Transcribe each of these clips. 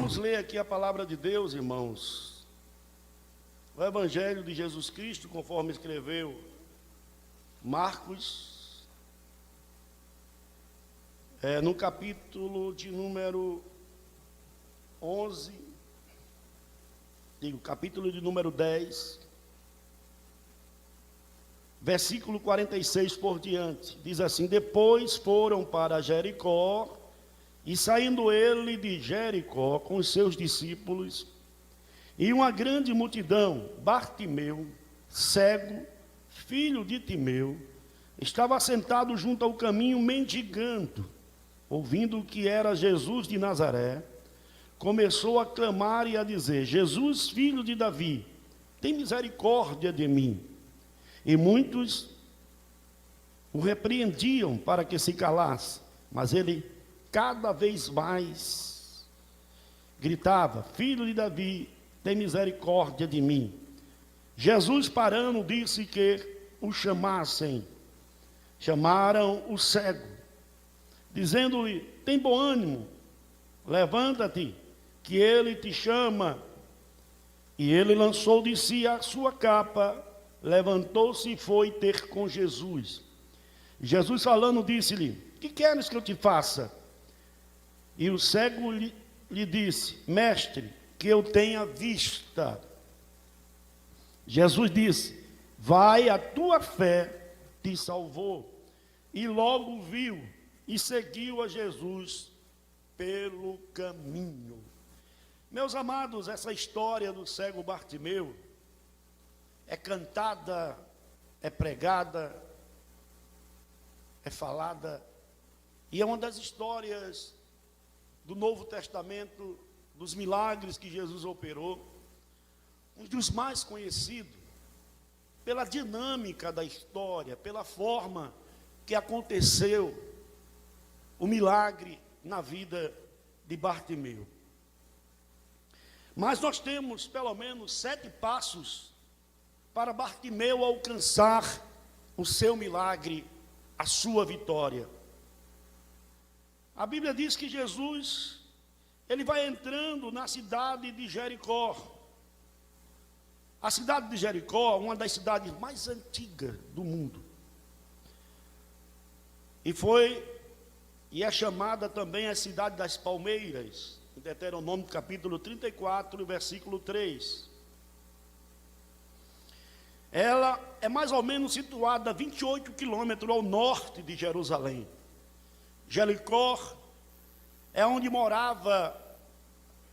Vamos ler aqui a palavra de Deus, irmãos. O Evangelho de Jesus Cristo, conforme escreveu Marcos, no capítulo de número 11, capítulo de número 10, versículo 46 por diante, diz assim: depois foram para Jericó, e saindo ele de Jericó com os seus discípulos, e uma grande multidão, Bartimeu, cego, filho de Timeu, estava sentado junto ao caminho mendigando. Ouvindo que era Jesus de Nazaré, começou a clamar e a dizer: Jesus, filho de Davi, tem misericórdia de mim. E muitos o repreendiam para que se calasse, mas ele cada vez mais gritava: filho de Davi, tem misericórdia de mim. Jesus, parando, disse que o chamassem. Chamaram o cego, dizendo-lhe: tem bom ânimo, levanta-te, que ele te chama. E ele lançou de si a sua capa, levantou-se e foi ter com Jesus. Jesus, falando, disse-lhe: que queres que eu te faça? E o cego lhe disse: mestre, que eu tenha vista. Jesus disse: vai, a tua fé te salvou. E logo viu e seguiu a Jesus pelo caminho. Meus amados, essa história do cego Bartimeu é cantada, é pregada, é falada, e é uma das histórias do Novo Testamento, dos milagres que Jesus operou, um dos mais conhecidos, pela dinâmica da história, pela forma que aconteceu o milagre na vida de Bartimeu. Mas nós temos pelo menos 7 passos para Bartimeu alcançar o seu milagre, a sua vitória. A Bíblia diz que Jesus, ele vai entrando na cidade de Jericó. A cidade de Jericó, uma das cidades mais antigas do mundo. E é chamada também a cidade das palmeiras, em Deuteronômio capítulo 34, versículo 3. Ela é mais ou menos situada a 28 quilômetros ao norte de Jerusalém. Jericó é onde morava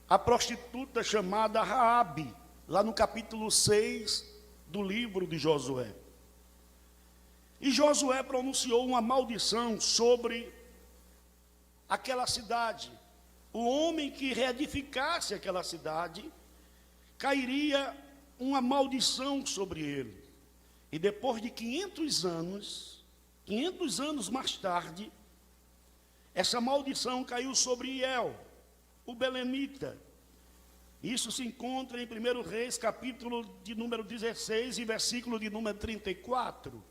a prostituta chamada Raabe, lá no capítulo 6 do livro de Josué. E Josué pronunciou uma maldição sobre aquela cidade. O homem que reedificasse aquela cidade, cairia uma maldição sobre ele. E depois de 500 anos mais tarde, essa maldição caiu sobre Iel, o belemita. Isso se encontra em 1 Reis, capítulo de número 16 e versículo de número 34.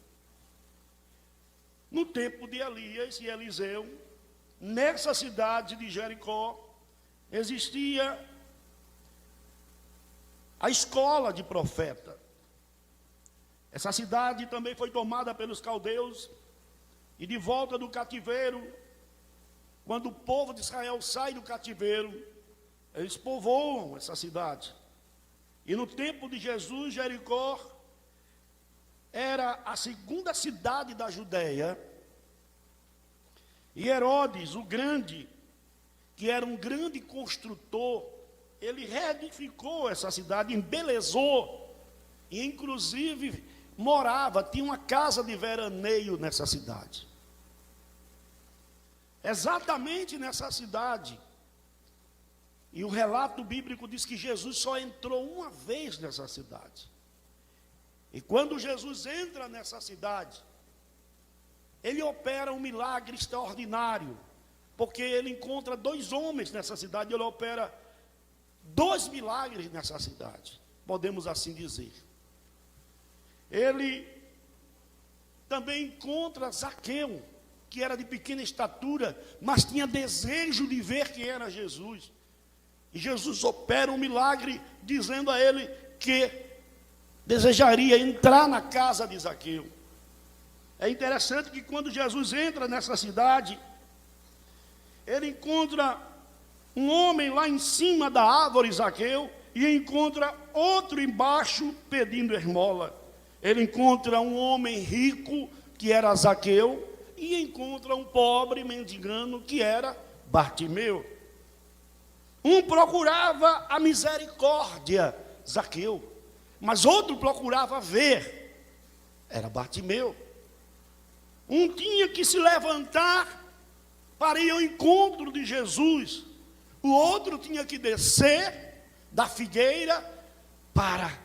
No tempo de Elias e Eliseu, nessa cidade de Jericó, existia a escola de profeta. Essa cidade também foi tomada pelos caldeus, e de volta do cativeiro, quando o povo de Israel sai do cativeiro, eles povoam essa cidade. E no tempo de Jesus, Jericó era a segunda cidade da Judéia. E Herodes, o grande, que era um grande construtor, ele reedificou essa cidade, embelezou, e inclusive tinha uma casa de veraneio nessa cidade. Exatamente nessa cidade. E o relato bíblico diz que Jesus só entrou uma vez nessa cidade. E quando Jesus entra nessa cidade, ele opera um milagre extraordinário, porque ele encontra 2 homens nessa cidade, ele opera 2 milagres nessa cidade, podemos assim dizer. Ele também encontra Zaqueu, que era de pequena estatura, mas tinha desejo de ver quem era Jesus. E Jesus opera um milagre, dizendo a ele que desejaria entrar na casa de Zaqueu. É interessante que quando Jesus entra nessa cidade, ele encontra um homem lá em cima da árvore, Zaqueu, e encontra outro embaixo pedindo esmola. Ele encontra um homem rico, que era Zaqueu, e encontra um pobre mendigano, que era Bartimeu. Um procurava a misericórdia, Zaqueu, mas outro procurava ver, era Bartimeu. Um tinha que se levantar para ir ao encontro de Jesus, o outro tinha que descer da figueira para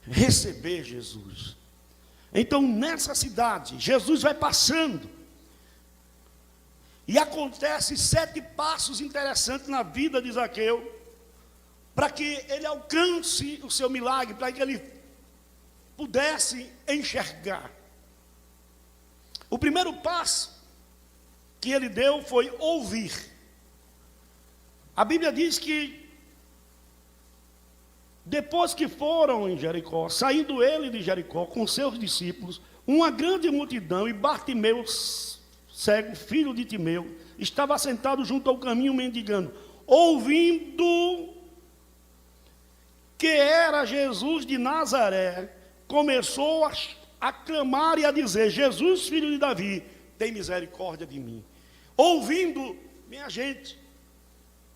receber Jesus. Então, nessa cidade, Jesus vai passando, e acontece 7 passos interessantes na vida de Zaqueu, para que ele alcance o seu milagre, para que ele pudesse enxergar. O primeiro passo que ele deu foi ouvir. A Bíblia diz que depois que foram em Jericó, saindo ele de Jericó com seus discípulos, uma grande multidão, e Bartimeu, cego, filho de Timeu, estava sentado junto ao caminho mendigando, ouvindo que era Jesus de Nazaré, começou a clamar e a dizer: Jesus, filho de Davi, tem misericórdia de mim. Ouvindo, minha gente,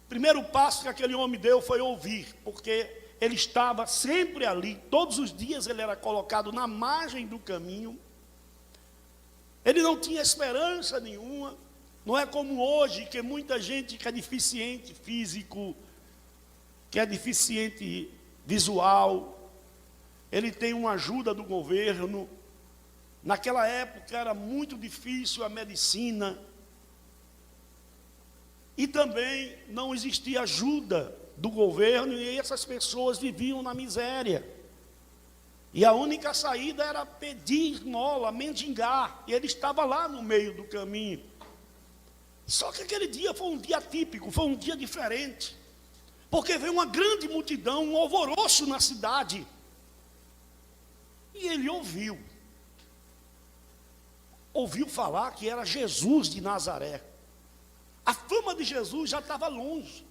o primeiro passo que aquele homem deu foi ouvir, porque ele estava sempre ali, todos os dias ele era colocado na margem do caminho, ele não tinha esperança nenhuma. Não é como hoje, que muita gente que é deficiente físico, que é deficiente visual, ele tem uma ajuda do governo. Naquela época era muito difícil a medicina, e também não existia ajuda do governo, e essas pessoas viviam na miséria. E a única saída era pedir esmola, mendigar, e ele estava lá no meio do caminho. Só que aquele dia foi um dia típico, foi um dia diferente, porque veio uma grande multidão, um alvoroço na cidade, e ele ouviu falar que era Jesus de Nazaré. A fama de Jesus já estava longe,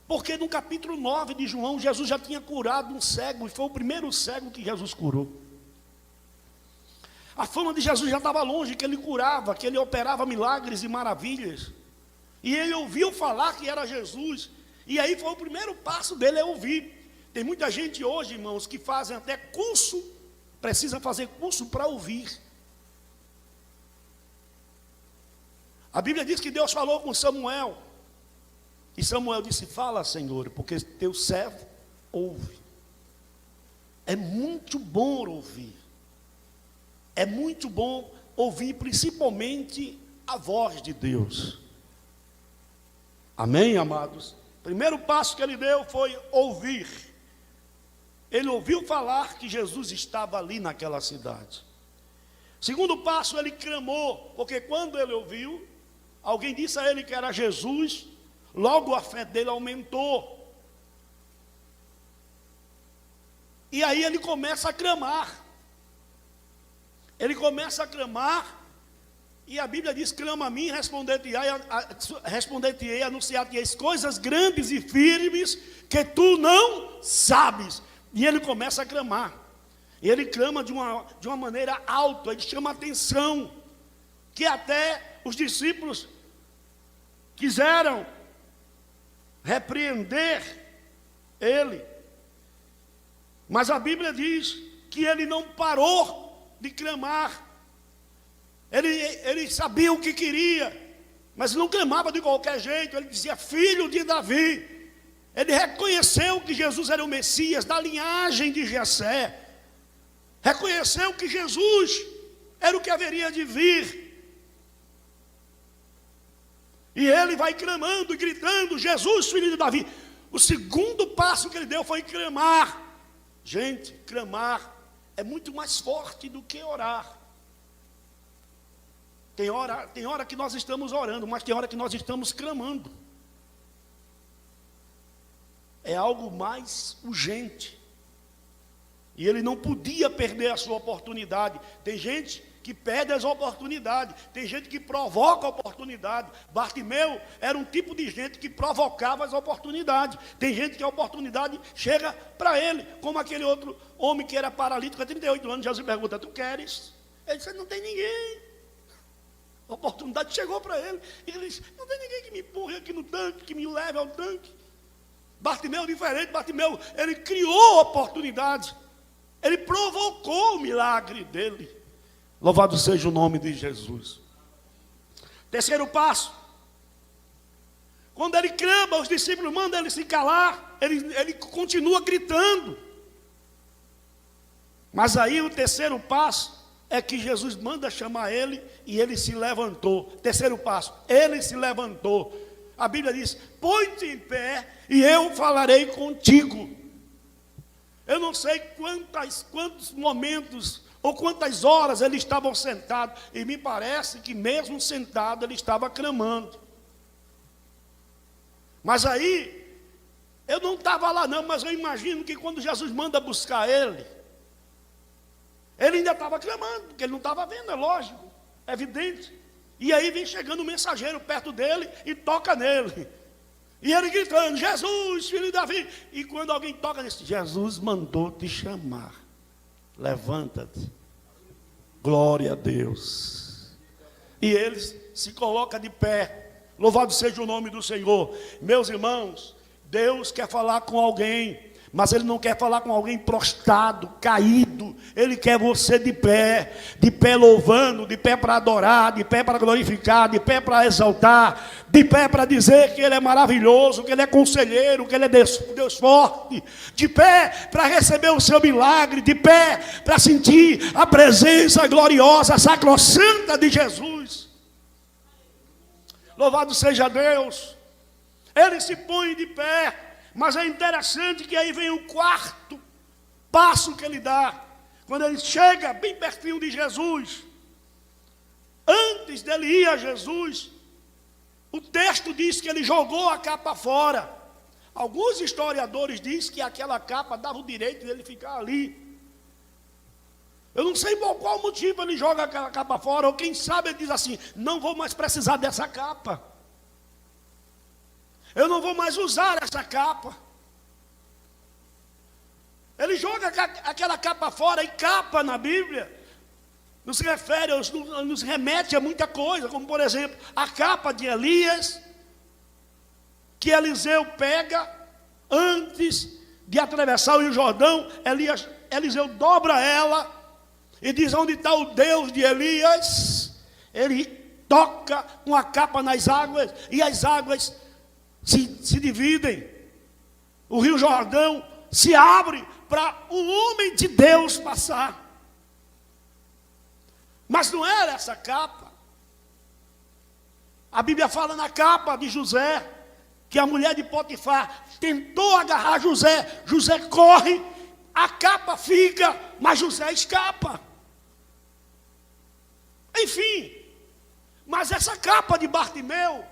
porque no capítulo 9 de João, Jesus já tinha curado um cego, e foi o primeiro cego que Jesus curou. A fama de Jesus já estava longe, que ele curava, que ele operava milagres e maravilhas. E ele ouviu falar que era Jesus, e aí foi o primeiro passo dele, é ouvir. Tem muita gente hoje, irmãos, que fazem até curso, precisa fazer curso para ouvir. A Bíblia diz que Deus falou com Samuel, e Samuel disse: fala, Senhor, porque teu servo ouve. É muito bom ouvir. É muito bom ouvir, principalmente a voz de Deus. Amém, amados? Primeiro passo que ele deu foi ouvir. Ele ouviu falar que Jesus estava ali naquela cidade. Segundo passo, ele clamou, porque quando ele ouviu, alguém disse a ele que era Jesus, logo a fé dele aumentou. E aí ele começa a clamar. Ele começa a clamar, e a Bíblia diz: clama a mim, responder-te-ei, anunciar-te-ei coisas grandes e firmes que tu não sabes. E ele começa a clamar. E ele clama de uma maneira alta, ele chama a atenção, que até os discípulos quiseram repreender ele. Mas a Bíblia diz que ele não parou de clamar. Ele sabia o que queria, mas não clamava de qualquer jeito. Ele dizia: filho de Davi. Ele reconheceu que Jesus era o Messias, da linhagem de Jessé. Reconheceu que Jesus era o que haveria de vir. E ele vai clamando e gritando: Jesus, filho de Davi. O segundo passo que ele deu foi clamar. Gente, clamar é muito mais forte do que orar. Tem hora que nós estamos orando, mas tem hora que nós estamos clamando. é algo mais urgente. E ele não podia perder a sua oportunidade. Tem gente que perde as oportunidades, tem gente que provoca a oportunidade. Bartimeu era um tipo de gente que provocava as oportunidades. Tem gente que a oportunidade chega para ele, como aquele outro homem que era paralítico há 38 anos. Jesus pergunta: tu queres? Ele disse: não tem ninguém. A oportunidade chegou para ele, e ele disse: não tem ninguém que me empurre aqui no tanque, que me leve ao tanque. Bartimeu é diferente. Bartimeu, ele criou oportunidade, ele provocou o milagre dele. Louvado seja o nome de Jesus. Terceiro passo: quando ele clama, os discípulos mandam ele se calar, ele continua gritando. Mas aí o terceiro passo é que Jesus manda chamar ele, e ele se levantou. Terceiro passo: ele se levantou. A Bíblia diz: põe-te em pé e eu falarei contigo. Eu não sei quantos momentos ou quantas horas eles estavam sentados, e me parece que mesmo sentado ele estava clamando. Mas aí, eu não estava lá não, mas eu imagino que quando Jesus manda buscar ele ainda estava clamando, porque ele não estava vendo, é lógico, é evidente. E aí vem chegando um mensageiro perto dele e toca nele. E ele gritando: Jesus, filho de Davi. E quando alguém toca nesse: Jesus mandou te chamar, levanta-te. Glória a Deus. E ele se coloca de pé. Louvado seja o nome do Senhor. Meus irmãos, Deus quer falar com alguém, mas Ele não quer falar com alguém prostrado, caído. Ele quer você de pé louvando, de pé para adorar, de pé para glorificar, de pé para exaltar, de pé para dizer que Ele é maravilhoso, que Ele é conselheiro, que Ele é Deus forte, de pé para receber o seu milagre, de pé para sentir a presença gloriosa, sacrossanta de Jesus. Louvado seja Deus. Ele se põe de pé. Mas é interessante que aí vem o quarto passo que ele dá. Quando ele chega bem pertinho de Jesus, antes dele ir a Jesus, o texto diz que ele jogou a capa fora. Alguns historiadores dizem que aquela capa dava o direito dele ficar ali. Eu não sei por qual motivo ele joga aquela capa fora, ou quem sabe ele diz assim: não vou mais precisar dessa capa. Eu não vou mais usar essa capa. Ele joga aquela capa fora, e capa na Bíblia nos refere, nos remete a muita coisa, como por exemplo, a capa de Elias, que Eliseu pega antes de atravessar o Rio Jordão. Eliseu dobra ela e diz: onde está o Deus de Elias? Ele toca com a capa nas águas, e as águas se dividem, o Rio Jordão se abre para um homem de Deus passar. Mas não era essa capa. A Bíblia fala na capa de José, que a mulher de Potifar tentou agarrar José. José corre, a capa fica, mas José escapa. Enfim, mas essa capa de Bartimeu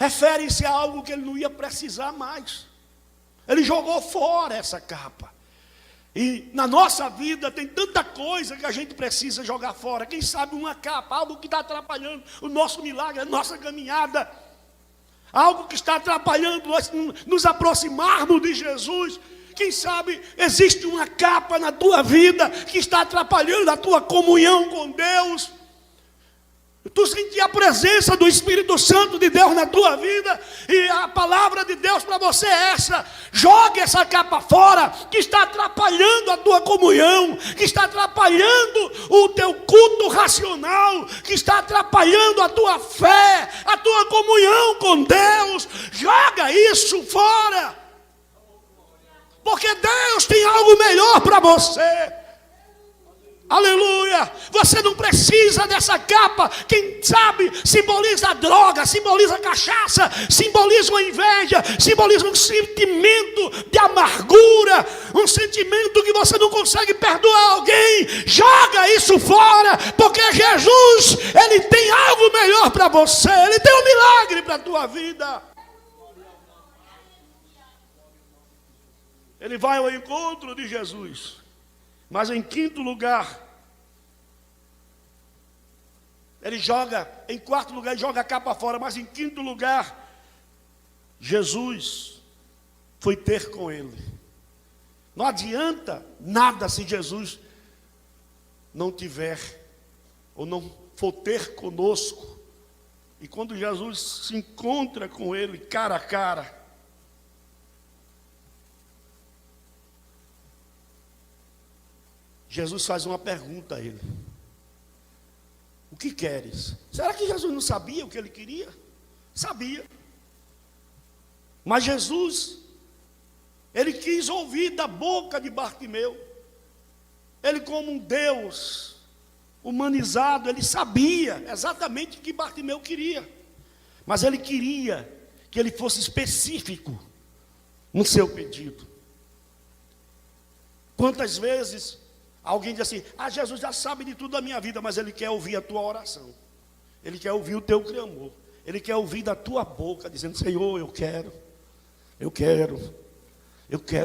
refere-se a algo que ele não ia precisar mais. Ele jogou fora essa capa. E na nossa vida tem tanta coisa que a gente precisa jogar fora. Quem sabe uma capa, algo que está atrapalhando o nosso milagre, a nossa caminhada. Algo que está atrapalhando nós nos aproximarmos de Jesus. Quem sabe existe uma capa na tua vida que está atrapalhando a tua comunhão com Deus. Tu sentir a presença do Espírito Santo de Deus na tua vida, e a palavra de Deus para você é essa: jogue essa capa fora, que está atrapalhando a tua comunhão, que está atrapalhando o teu culto racional, que está atrapalhando a tua fé, a tua comunhão com Deus. Joga isso fora, porque Deus tem algo melhor para você. Aleluia! Você não precisa dessa capa. Quem sabe simboliza a droga, simboliza a cachaça, simboliza a inveja, simboliza um sentimento de amargura, um sentimento que você não consegue perdoar alguém. Joga isso fora, porque Jesus, Ele tem algo melhor para você. Ele tem um milagre para a tua vida. ele vai ao encontro de Jesus. Mas em quinto lugar, em quarto lugar, ele joga a capa fora, mas em quinto lugar, Jesus foi ter com ele. Não adianta nada se Jesus não tiver, ou não for ter conosco. E quando Jesus se encontra com ele, cara a cara, Jesus faz uma pergunta a ele: o que queres? Será que Jesus não sabia o que ele queria? Sabia. Mas Jesus, ele quis ouvir da boca de Bartimeu. Ele, como um Deus humanizado, ele sabia exatamente o que Bartimeu queria. Mas ele queria que ele fosse específico no seu pedido. Quantas vezes alguém diz assim: Jesus já sabe de tudo da minha vida, mas ele quer ouvir a tua oração. Ele quer ouvir o teu clamor. Ele quer ouvir da tua boca, dizendo: Senhor, eu quero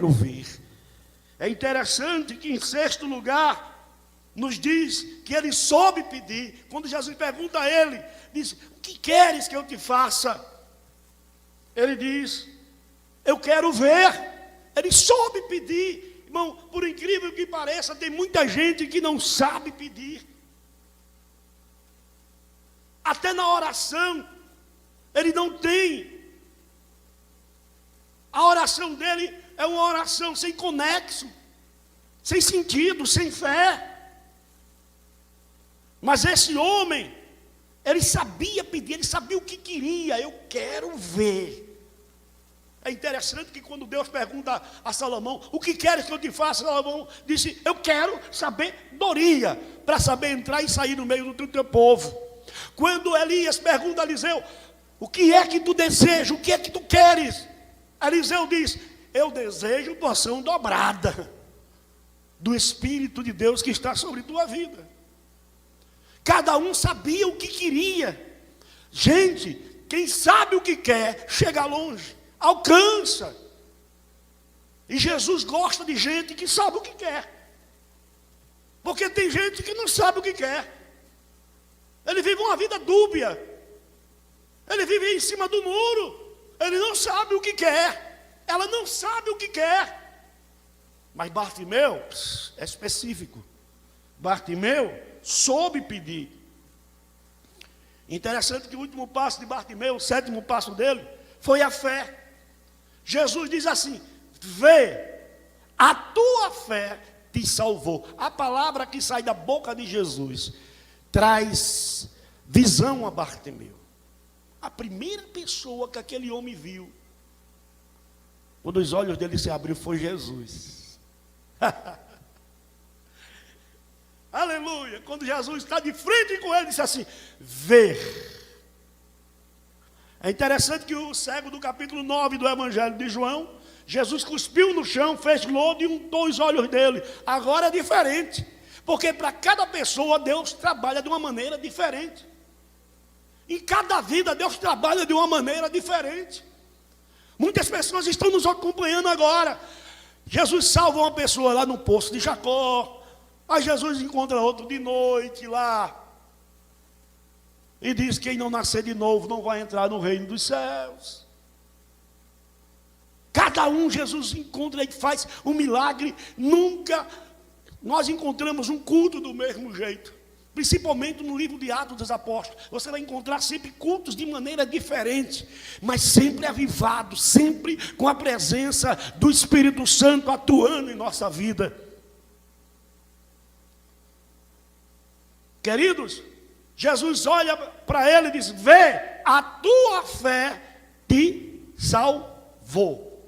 ouvir. É interessante que em sexto lugar, nos diz que ele soube pedir. Quando Jesus pergunta a ele, diz: o que queres que eu te faça? Ele diz: eu quero ver. Ele soube pedir. Irmão, por incrível que pareça, tem muita gente que não sabe pedir. Até na oração, ele não tem. A oração dele é uma oração sem conexo, sem sentido, sem fé. Mas esse homem, ele sabia pedir, ele sabia o que queria. Eu quero ver. É interessante que quando Deus pergunta a Salomão: o que queres que eu te faça? Salomão disse: eu quero sabedoria para saber entrar e sair no meio do teu povo. Quando Elias pergunta a Eliseu: o que é que tu desejas? O que é que tu queres? Eliseu diz: eu desejo porção dobrada do Espírito de Deus que está sobre tua vida. Cada um sabia o que queria. Gente, quem sabe o que quer, chega longe, alcança. E Jesus gosta de gente que sabe o que quer. Porque tem gente que não sabe o que quer. Ele vive uma vida dúbia. Ele vive em cima do muro. Ele não sabe o que quer. Ela não sabe o que quer. Mas Bartimeu é específico. Bartimeu soube pedir. Interessante que o último passo de Bartimeu, o sétimo passo dele, foi a fé. Jesus diz assim: vê, a tua fé te salvou. A palavra que sai da boca de Jesus traz visão a Bartimeu. A primeira pessoa que aquele homem viu, quando os olhos dele se abriram, foi Jesus. Aleluia. Quando Jesus está de frente com ele, disse assim: ver. É interessante que o cego do capítulo 9 do Evangelho de João, Jesus cuspiu no chão, fez lodo e untou os olhos dele. Agora é diferente, porque para cada pessoa Deus trabalha de uma maneira diferente. Em cada vida Deus trabalha de uma maneira diferente. Muitas pessoas estão nos acompanhando agora. Jesus salva uma pessoa lá no poço de Jacó. Aí Jesus encontra outro de noite lá. E diz: quem não nascer de novo não vai entrar no reino dos céus. Cada um Jesus encontra e faz um milagre. Nunca nós encontramos um culto do mesmo jeito. Principalmente no livro de Atos dos Apóstolos. Você vai encontrar sempre cultos de maneira diferente, mas sempre avivados, sempre com a presença do Espírito Santo atuando em nossa vida. Queridos, Jesus olha para ele e diz: vê, a tua fé te salvou.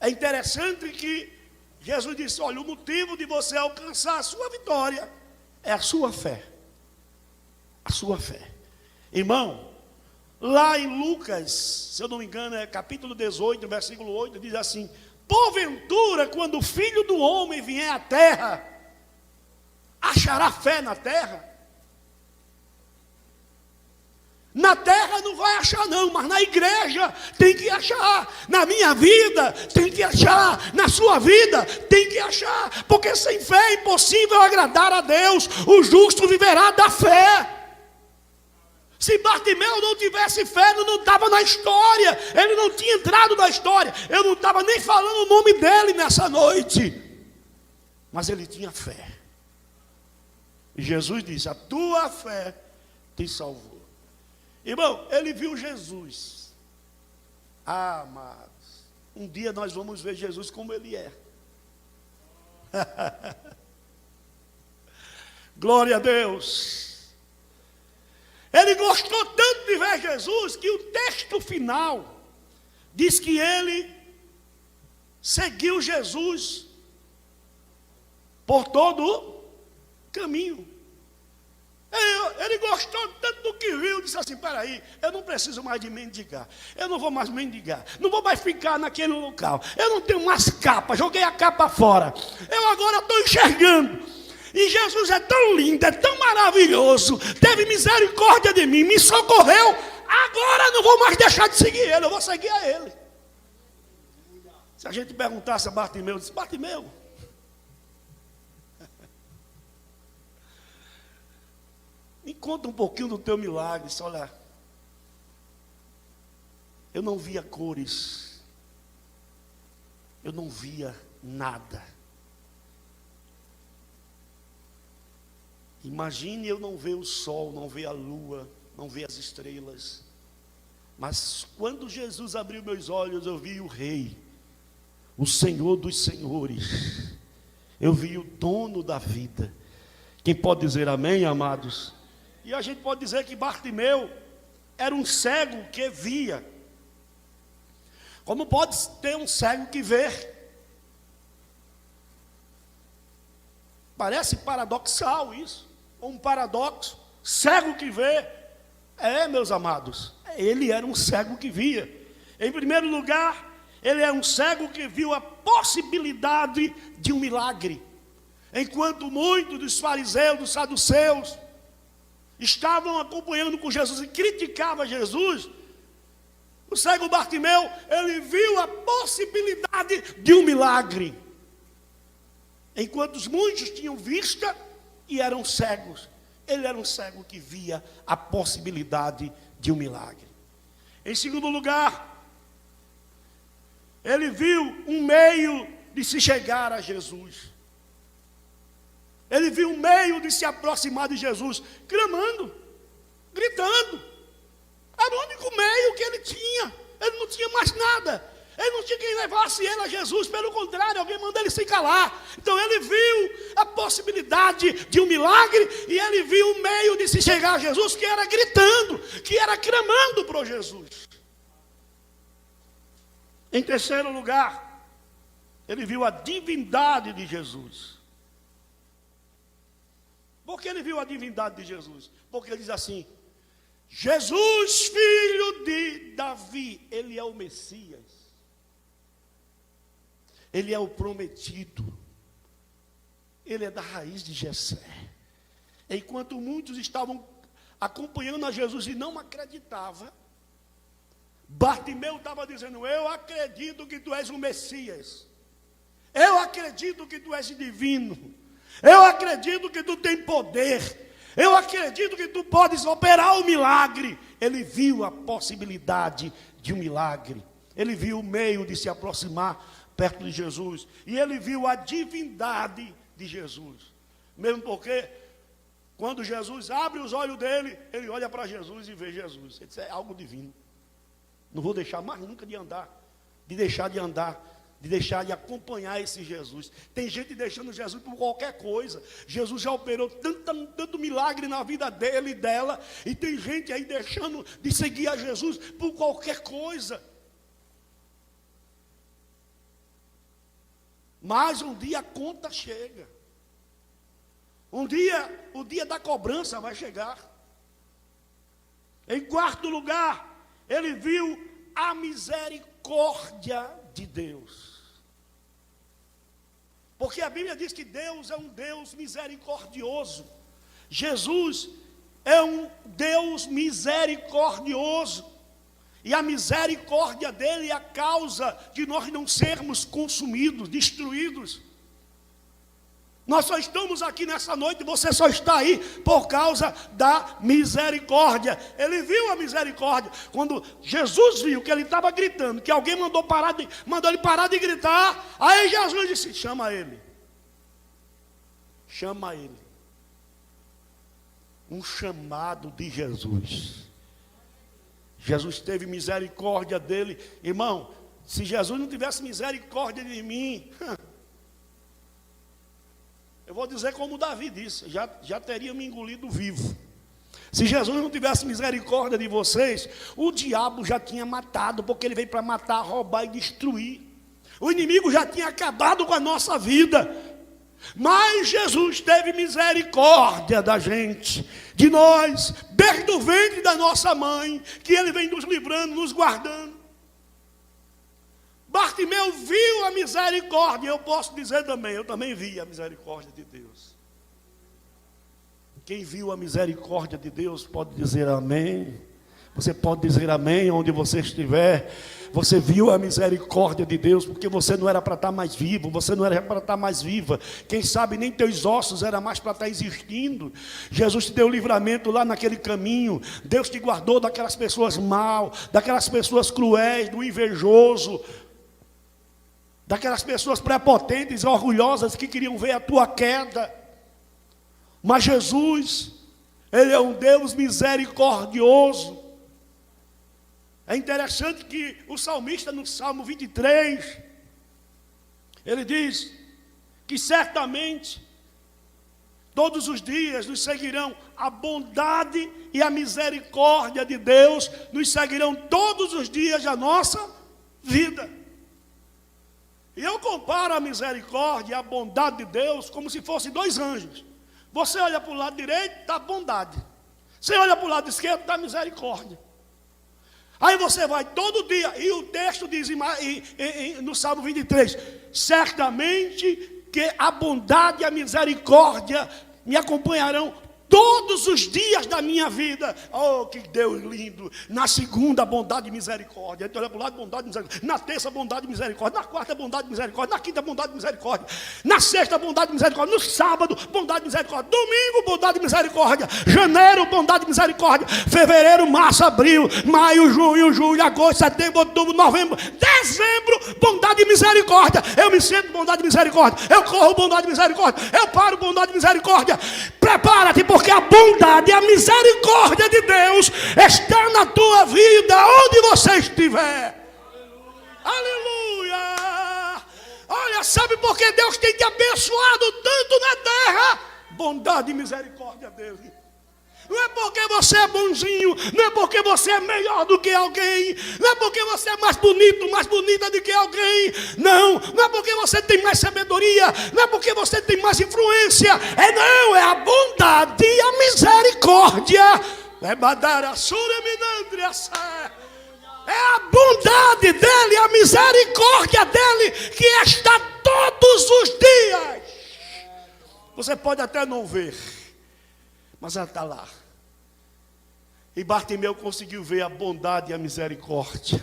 É interessante que Jesus disse: olha, o motivo de você alcançar a sua vitória é a sua fé. A sua fé. Irmão, lá em Lucas, se eu não me engano, é capítulo 18, versículo 8, diz assim: porventura, quando o Filho do Homem vier à terra, achará fé na terra? Na terra não vai achar não, mas na igreja tem que achar. Na minha vida tem que achar. Na sua vida tem que achar. Porque sem fé é impossível agradar a Deus. O justo viverá da fé. Se Bartimeu não tivesse fé, ele não estava na história. Ele não tinha entrado na história. Eu não estava nem falando o nome dele nessa noite. Mas ele tinha fé. E Jesus disse: a tua fé te salvou. Irmão, ele viu Jesus. Ah, amados, um dia nós vamos ver Jesus como ele é. Glória a Deus. Ele gostou tanto de ver Jesus que o texto final diz que ele seguiu Jesus por todo o caminho. Ele gostou tanto do que viu, disse assim: peraí, eu não preciso mais de mendigar, eu não vou mais mendigar, não vou mais ficar naquele local, eu não tenho mais capa, joguei a capa fora, eu agora estou enxergando, e Jesus é tão lindo, é tão maravilhoso, teve misericórdia de mim, me socorreu, agora não vou mais deixar de seguir ele, eu vou seguir a ele. Se a gente perguntasse a Bartimeu, disse: Bartimeu, me conta um pouquinho do teu milagre. Disse: olha, eu não via cores, eu não via nada. Imagine eu não ver o sol, não ver a lua, não ver as estrelas. Mas quando Jesus abriu meus olhos, eu vi o Rei, o Senhor dos Senhores. Eu vi o dono da vida. Quem pode dizer amém, amados? E a gente pode dizer que Bartimeu era um cego que via. Como pode ter um cego que vê? Parece paradoxal isso, um paradoxo. Cego que vê. Meus amados, ele era um cego que via. Em primeiro lugar, ele é um cego que viu a possibilidade de um milagre. Enquanto muitos dos fariseus, dos saduceus, estavam acompanhando com Jesus e criticavam Jesus, o cego Bartimeu, ele viu a possibilidade de um milagre. Enquanto muitos tinham vista e eram cegos, ele era um cego que via a possibilidade de um milagre. Em segundo lugar, ele viu um meio de se chegar a Jesus. Ele viu um meio de se aproximar de Jesus, clamando, gritando. Era o único meio que ele tinha. Ele não tinha mais nada. Ele não tinha quem levasse ele a Jesus. Pelo contrário, alguém mandou ele se calar. Então ele viu a possibilidade de um milagre. E ele viu um meio de se chegar a Jesus, que era gritando, que era clamando para Jesus. Em terceiro lugar, ele viu a divindade de Jesus. Por que ele viu a divindade de Jesus? Porque ele diz assim: Jesus, filho de Davi, ele é o Messias, ele é o prometido, ele é da raiz de Jessé. Enquanto muitos estavam acompanhando a Jesus e não acreditavam, Bartimeu estava dizendo: eu acredito que tu és o Messias, eu acredito que tu és divino, eu acredito que tu tem poder, eu acredito que tu podes operar o milagre. Ele viu a possibilidade de um milagre, ele viu o meio de se aproximar perto de Jesus, e ele viu a divindade de Jesus. Mesmo porque quando Jesus abre os olhos dele, ele olha para Jesus e vê Jesus. Ele diz: é algo divino, não vou deixar mais nunca de andar, de deixar de andar, de deixar de acompanhar esse Jesus. Tem gente deixando Jesus por qualquer coisa. Jesus já operou tanto milagre na vida dele e dela, e tem gente aí deixando de seguir a Jesus por qualquer coisa. Mas um dia a conta chega. Um dia, o dia da cobrança vai chegar. Em quarto lugar, ele viu a misericórdia de Deus. Porque a Bíblia diz que Deus é um Deus misericordioso. Jesus é um Deus misericordioso. E a misericórdia dele é a causa de nós não sermos consumidos, destruídos. Nós só estamos aqui nessa noite, você só está aí por causa da misericórdia. Ele viu a misericórdia. Quando Jesus viu que ele estava gritando, que alguém mandou ele parar de gritar, aí Jesus disse: chama ele. Chama ele. Um chamado de Jesus. Jesus teve misericórdia dele. Irmão, se Jesus não tivesse misericórdia de mim, eu vou dizer como Davi disse, já teria me engolido vivo. Se Jesus não tivesse misericórdia de vocês, o diabo já tinha matado, porque ele veio para matar, roubar e destruir. O inimigo já tinha acabado com a nossa vida. Mas Jesus teve misericórdia da gente, de nós, desde o ventre da nossa mãe, que ele vem nos livrando, nos guardando. Bartimeu viu a misericórdia, eu posso dizer também, eu também vi a misericórdia de Deus. Quem viu a misericórdia de Deus pode dizer amém. Você pode dizer amém onde você estiver. Você viu a misericórdia de Deus, porque você não era para estar mais vivo, você não era para estar mais viva. Quem sabe nem teus ossos era mais para estar existindo. Jesus te deu livramento lá naquele caminho. Deus te guardou daquelas pessoas mal, daquelas pessoas cruéis, do invejoso, daquelas pessoas prepotentes, orgulhosas que queriam ver a tua queda. Mas Jesus, ele é um Deus misericordioso. É interessante que o salmista no Salmo 23, ele diz que certamente todos os dias nos seguirão a bondade e a misericórdia de Deus, nos seguirão todos os dias da nossa vida. E eu comparo a misericórdia e a bondade de Deus como se fossem dois anjos. Você olha para o lado direito, está a bondade. Você olha para o lado esquerdo, está a misericórdia. Aí você vai todo dia, e o texto diz no Salmo 23, certamente que a bondade e a misericórdia me acompanharão todos os dias da minha vida. Oh, que Deus lindo! Na segunda, bondade e misericórdia. Então, olha para o lado, bondade e misericórdia. Na terça, bondade e misericórdia. Na quarta, bondade e misericórdia. Na quinta, bondade e misericórdia. Na sexta, bondade e misericórdia. No sábado, bondade e misericórdia. Domingo, bondade e misericórdia. Janeiro, bondade e misericórdia. Fevereiro, março, abril, maio, junho, julho, agosto, setembro, outubro, novembro, dezembro, bondade e misericórdia. Eu me sinto bondade e misericórdia. Eu corro bondade e misericórdia. Eu paro bondade e misericórdia. Prepara-te, porque a bondade e a misericórdia de Deus está na tua vida, onde você estiver. Aleluia! Olha, sabe por que Deus tem te abençoado tanto na terra? Bondade e misericórdia dele. Não é porque você é bonzinho, não é porque você é melhor do que alguém, não é porque você é mais bonito, mais bonita do que alguém, não é porque você tem mais sabedoria, não é porque você tem mais influência, é a bondade e a misericórdia. É a bondade dele, a misericórdia dele que está todos os dias. Você pode até não ver, mas ela está lá. E Bartimeu conseguiu ver a bondade e a misericórdia.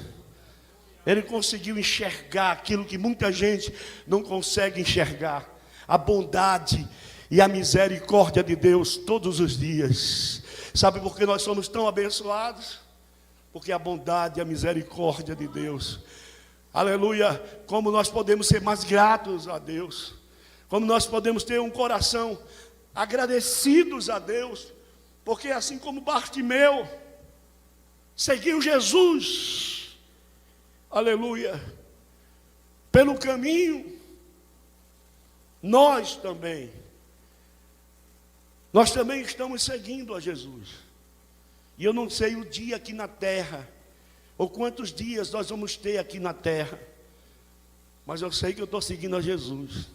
Ele conseguiu enxergar aquilo que muita gente não consegue enxergar. A bondade e a misericórdia de Deus todos os dias. Sabe por que nós somos tão abençoados? Porque a bondade e a misericórdia de Deus. Aleluia! Como nós podemos ser mais gratos a Deus. Como nós podemos ter um coração agradecidos a Deus, porque assim como Bartimeu seguiu Jesus, aleluia, pelo caminho, nós também estamos seguindo a Jesus. E eu não sei o dia aqui na terra, ou quantos dias nós vamos ter aqui na terra, mas eu sei que eu estou seguindo a Jesus.